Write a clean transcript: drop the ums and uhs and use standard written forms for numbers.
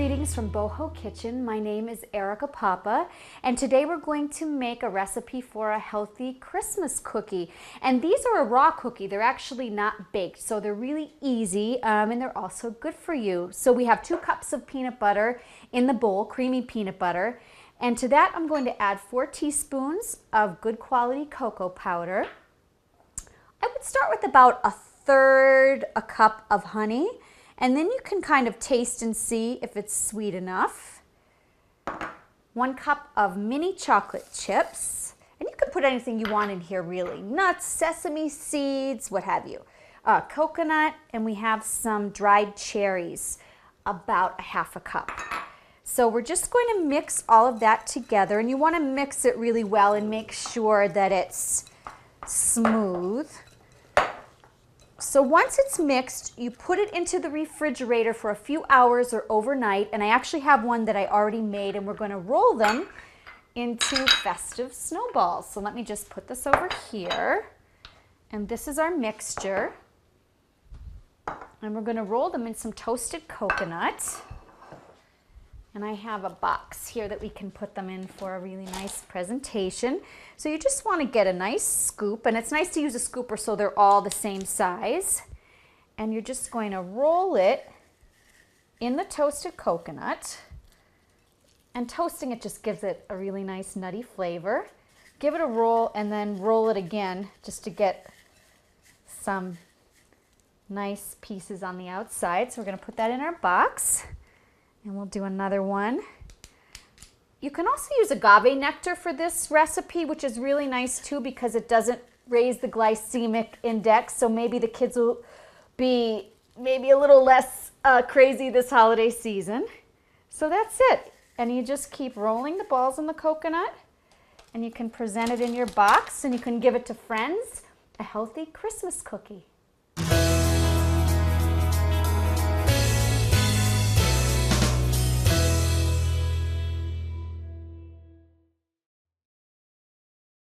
Greetings from Boho Kitchen. My name is Erica Papa, and today we're going to make a recipe for a healthy Christmas cookie. And these are a raw cookie. They're actually not baked, so they're really easy, and they're also good for you. So we have 2 cups of peanut butter in the bowl, creamy peanut butter. And to that, I'm going to add 4 teaspoons of good quality cocoa powder. I would start with about 1/3 cup of honey. And then you can kind of taste and see if it's sweet enough. 1 cup of mini chocolate chips. And you can put anything you want in here really. Nuts, sesame seeds, what have you. Coconut, and we have some dried cherries, about 1/2 cup. So we're just going to mix all of that together. And you want to mix it really well and make sure that it's smooth. So once it's mixed, you put it into the refrigerator for a few hours or overnight, and I actually have one that I already made, and we're going to roll them into festive snowballs. So let me just put this over here, and this is our mixture, and we're going to roll them in some toasted coconut. And I have a box here that we can put them in for a really nice presentation. So you just want to get a nice scoop, and it's nice to use a scooper so they're all the same size. And you're just going to roll it in the toasted coconut. And toasting it just gives it a really nice nutty flavor. Give it a roll and then roll it again just to get some nice pieces on the outside. So we're going to put that in our box. And we'll do another one. You can also use agave nectar for this recipe, which is really nice too because it doesn't raise the glycemic index. So maybe the kids will be maybe a little less crazy this holiday season. So that's it. And you just keep rolling the balls in the coconut, and you can present it in your box, and you can give it to friends. A healthy Christmas cookie.